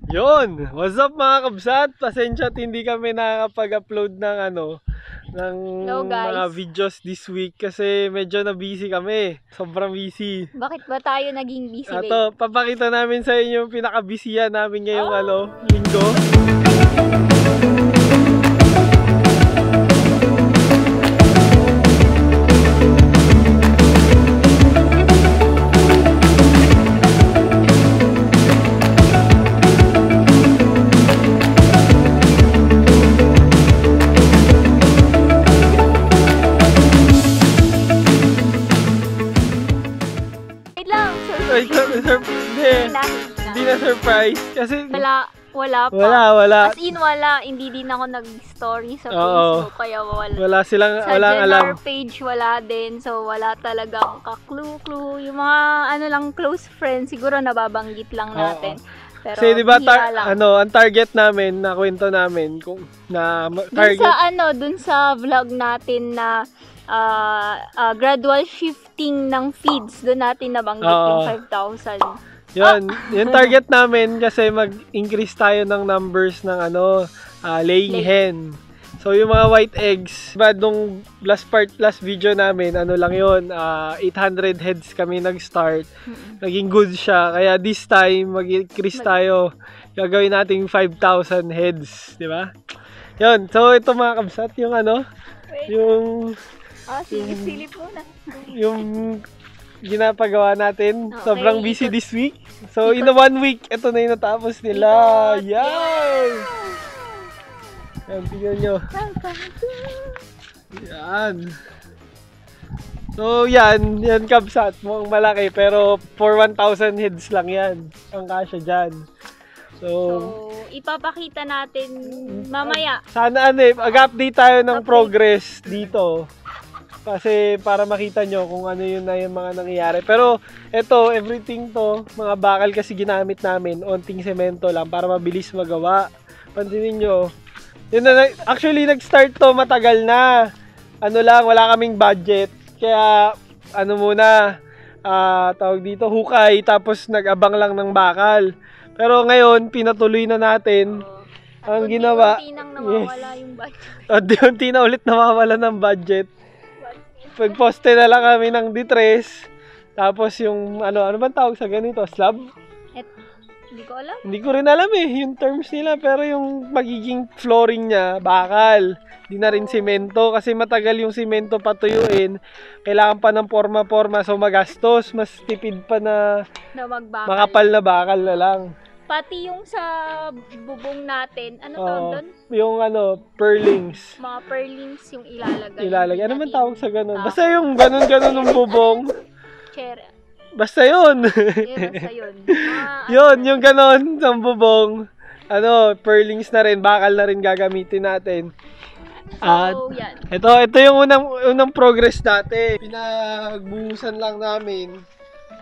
Yun! What's up mga kabsat? Pasensya at hindi kami nakakapag-upload ng Hello, guys. mga videos this week kasi medyo na busy kami. Sobrang busy. Bakit ba tayo naging busy, babe? Ato, papakita namin sa inyo yung pinaka-busyhan namin ngayong linggo. Wait lang, Ay, hindi na surprise kasi wala pa. wala. As in, wala. Hindi din ako nag-story sa Oo. Facebook, kaya wala. Wala silang, Sa walang alam. Jennar page, wala din. So, wala talagang ka-clue-clue. Yung mga, lang, close friends, siguro nababanggit lang natin. Pero, Kasi di ba bihira lang. ang target namin na kwento namin kung na target Dun sa vlog natin na gradual shifting ng feeds, doon natin nabanggit yung 5,000. yung target namin kasi mag-increase tayo ng numbers ng laying hen. So yung mga white eggs, diba nung last video namin, lang yun, 800 heads kami nag-start. Naging good siya. Kaya this time, mag-increase tayo. Gagawin nating 5,000 heads, di ba? Yun. So ito mga kabsat, yung yung Silip muna. yung ginapagawa natin. Okay, Sobrang busy this week. So in a 1 week, ito na yung natapos nila. Yan! Yan, tingnan nyo. Yan. So yan kabsat. Mukhang malaki pero for 1,000 heads lang yan. Ang kasya dyan. So ipapakita natin mamaya. sana mag-update tayo ng progress dito. Kasi para makita nyo kung ano yun na yung mga nangyayari. Pero eto, everything to, mga bakal kasi ginamit namin. Onting semento lang para mabilis magawa. Pansinin nyo. Yun na, actually, nag-start to matagal na. Wala kaming budget. Kaya, tawag dito, hukay. Tapos nag-abang lang ng bakal. Pero ngayon, pinatuloy na natin. Ang ginawa. Unti-unti nang nawawala yung budget. Unti-unti na ulit nawawala ng budget. Pagposte na lang kami ng D3. Tapos yung, ano bang tawag sa ganito? Slab? Hindi ko alam. Hindi ko rin alam yung terms nila. Pero yung magiging flooring niya, bakal. Di na rin simento. Kasi matagal yung simento patuyuin. Kailangan pa ng forma-forma. So magastos. Mas tipid pa na makapal na bakal na lang. Pati yung sa bubong natin, tawag doon? Yung purlings. Mga purlings yung ilalagay. Ano man tawag sa ganun? Basta yung ganun-ganun ng bubong. Chair. Basta yun. Basta yun. Yun, yung ganun ng bubong. Purlings na rin, bakal na rin gagamitin natin. At yan. ito yung unang progress dati. Pinagbuhusan lang namin.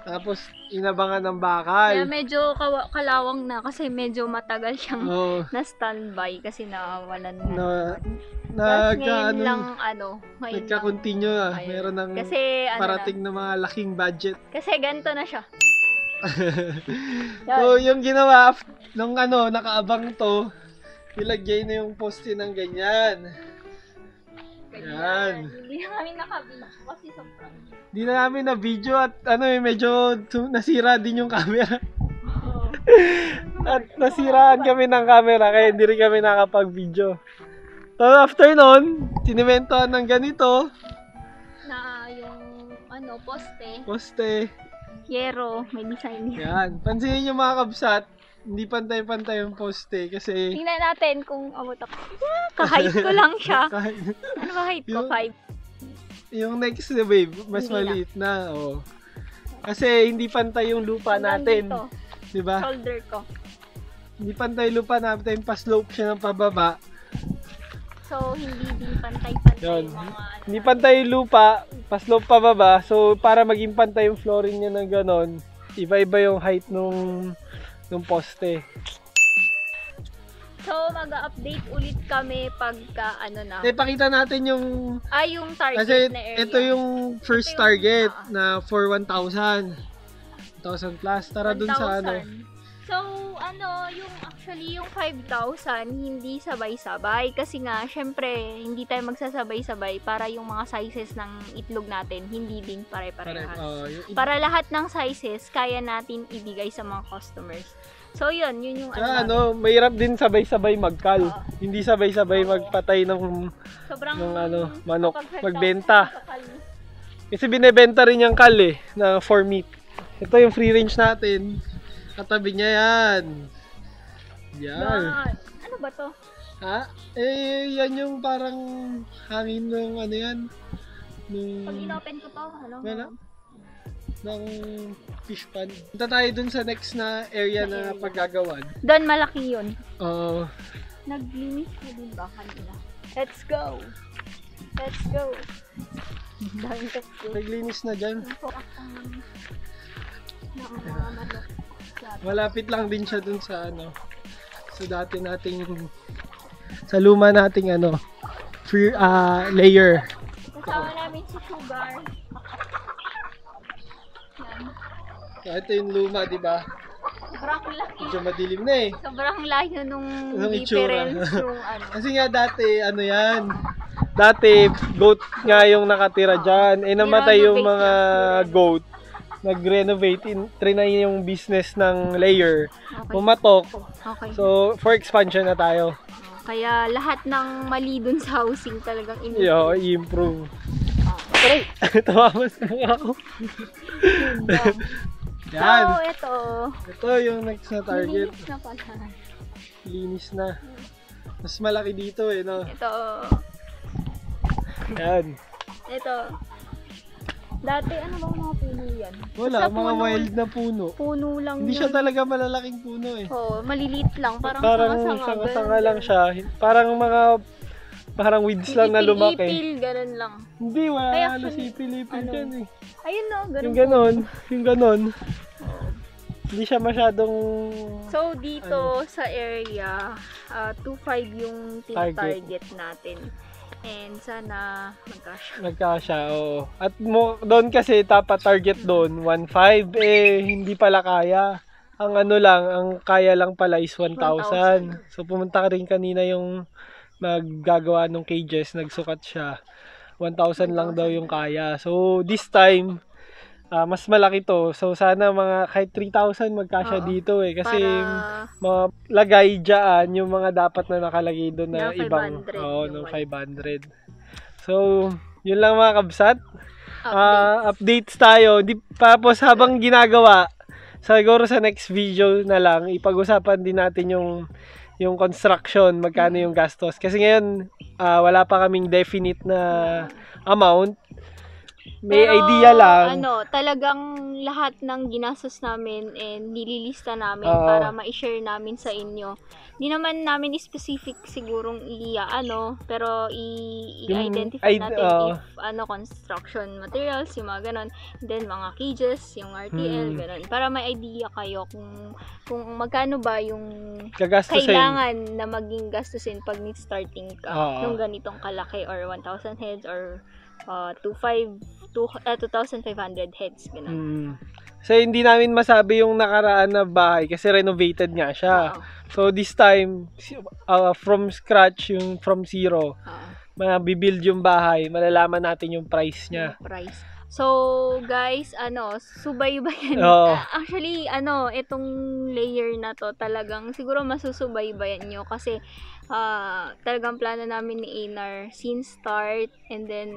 Tapos inabangan ng bakal. Kaya medyo kalawang na kasi medyo matagal siyang na-standby kasi nawalan na. Ngayon lang nagka-continue na. Meron ng parating na mga laking budget. Kasi ganito na siya. So yung ginawa nung nakaabang to, ilagay na yung poste ng ganyan. Yan. Hindi na kami naka-video kasi sobrang. Hindi na namin na video at medyo nasira din yung camera. At nasiraan kami ng camera kaya hindi rin kami nakapag-video. So after nun, sinimentohan ng ganito. Na yung poste. Poste. Yero, may design niya. Yan. Pansinin nyo mga kabsat, hindi pantay-pantay yung poste kasi tingnan natin kung abot ako. Kahit ko lang siya. Ano ba height ko? 5. Yung next na babe, mas hindi maliit na. Kasi hindi pantay yung lupa natin. Diba? Shoulder ko. Hindi pantay lupa natin, pa-slope siya ng pababa. So, hindi din pantay-pantay yung mga hindi pantay lupa, pa-slope pababa. So, para maging pantay yung flooring niya ng ganon, iba-iba yung height nung poste. So, mag-update ulit kami pagka na. Pakita natin yung yung target kasi na area. ito yung first target na for 1,000. 1,000 plus. Tara 1,000. dun sa So, yung actually yung 5,000 hindi sabay-sabay kasi nga syempre hindi tayo magsasabay-sabay para yung mga sizes ng itlog natin hindi din pare-parehas. Para lahat ng sizes kaya natin ibigay sa mga customers. So, yun yung mahirap din sabay-sabay magkal. Hindi sabay-sabay magpatay ng manok, magbenta. Kasi binebenta rin yung kal na for meat. Ito yung free range natin. Katabi niya yan. Yan. Ano ba to? Yan yung parang hangin ng yan. Pag inopen ko to, ng fish pond. Punta tayo dun sa next na area na paggagawan. Doon malaki yun. Naglinis na din ba kanila? Let's go! Let's go! Naglinis na dyan. Malapit lang din siya dun sa sa dati nating sa luma nating layer. Kasama namin si Sugar. Ito yung luma, di ba? Sobrang laki. Medyo madilim na Sobrang layo nung difference yung Kasi nga dati, yan. Dati, goat nga yung nakatira dyan. Namatay yung mga goat. Nag-renovate, trinay yung business ng layer. Pumatok. Okay. So, for expansion na tayo. Kaya lahat ng mali dun sa housing talagang i-improve. Aray! Tawamas na ako. Yan. So, ito yung next na target. Linis na pala. Linis na. Mas malaki dito no? Ito. Yan. Ito. Dati, ano bang mga puno yan? Wala, mga wild na puno. Puno lang Hindi siya talaga malalaking puno Oo, maliliit lang. Parang sanga-sanga lang siya. Parang weeds lang na lumaki. Ipil, ganun lang. Hindi, wala halos ipil-ipil dyan Ayun ganun. Yung ganon. Hindi siya masyadong... So, dito sa area, 2.5 yung target natin. And sana magkasya, oo. At doon kasi target doon, 1.5, hindi pala kaya. Ang ang kaya lang pala is 1,000. So, pumunta ka rin kanina yung maggagawa ng cages, nagsukat siya. 1,000 lang daw yung kaya. So, this time, mas malaki to. So, sana kahit 3,000 magkasya dito Kasi mga lagay dyan yung mga dapat na nakalagay doon na ibang 500. So, yun lang mga kabsat. Updates tayo. Tapos habang ginagawa, siguro sa next video na lang, ipag-usapan din natin yung construction, magkano yung gastos. Kasi ngayon, wala pa kaming definite na amount. May idea lang. Talagang lahat ng ginastos namin and nililista namin para ma-share namin sa inyo. Hindi naman namin specific sigurong pero i-identify natin if construction materials, yung mga ganon. Then mga cages, yung RTL, ganon. Para may idea kayo kung magkano ba yung kailangan na maging gastusin pag starting ka ng ganitong kalaki or 1,000 heads or 2,500 heads, gano'n. So, hindi namin masabi yung nakaraan na bahay kasi renovated nga siya. So, this time, from scratch, yung from zero, mabibuild yung bahay, malalaman natin yung price niya. So, guys, subaybayan. Actually, itong layer na to, talagang siguro masusubaybayan nyo kasi talagang plano namin ni Einar since start, and then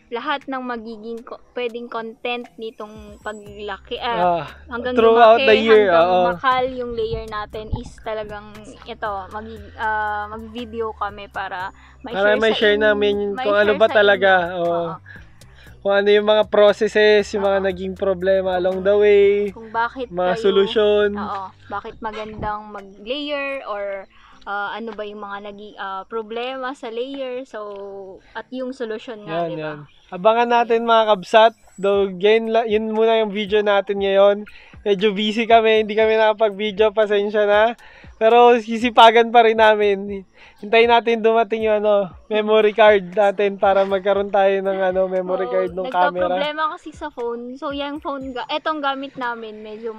lahat ng magiging pwedeng content nitong paglaki hanggang throughout the year, hanggang makal yung layer natin is talagang mag-video kami para ma-share namin kung ano ba talaga kung ano yung mga processes, yung mga naging problema along the way, kung bakit mga solution, bakit magandang mag-layer or ano ba yung mga naging problema sa layer, at yung solution nga, di ba? Abangan natin mga kabsat. Yun muna yung video natin ngayon. Medyo busy kami, hindi kami nakapag-video, pasensya na. Pero sisipagan pa rin namin. Hintayin natin dumating yung memory card natin para magkaroon tayo ng memory card ng camera. Nagka-problema kasi sa phone. So, yung phone, etong gamit namin, medyo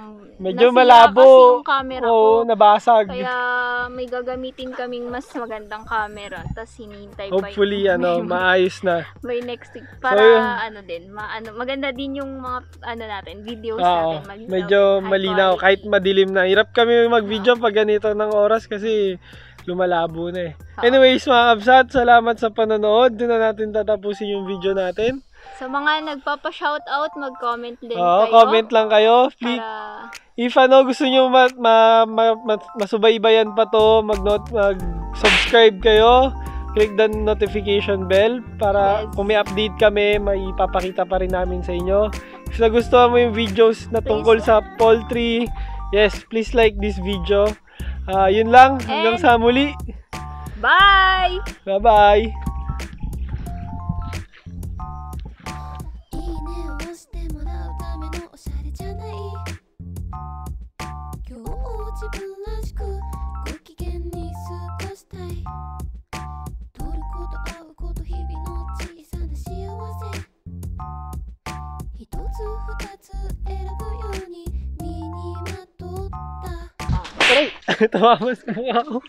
malabo. Kasi yung camera ko. Nabasag. Kaya may gagamitin kaming mas magandang camera. Tapos hinihintay pa hopefully, maayos na. By next week. Para, maganda din yung mga, natin, videos natin. Medyo malinaw. Kahit madilim na. Hirap kami mag-video pag ganito ng oras kasi lumalabo na eh. Anyways, mga kabsat, salamat sa panonood. Doon na natin tatapusin yung video natin. Sa mga nagpapa-shoutout, mag-comment din kayo. Comment lang kayo. Please, if gusto nyo masubaybayan pa to, mag-subscribe kayo. Click the notification bell para kung may update kami, maipapakita pa rin namin sa inyo. If nagustuhan mo yung videos na tungkol sa poultry, yes, please like this video. Yun lang. Hanggang sa muli. Bye! Bye-bye! タワーマスクも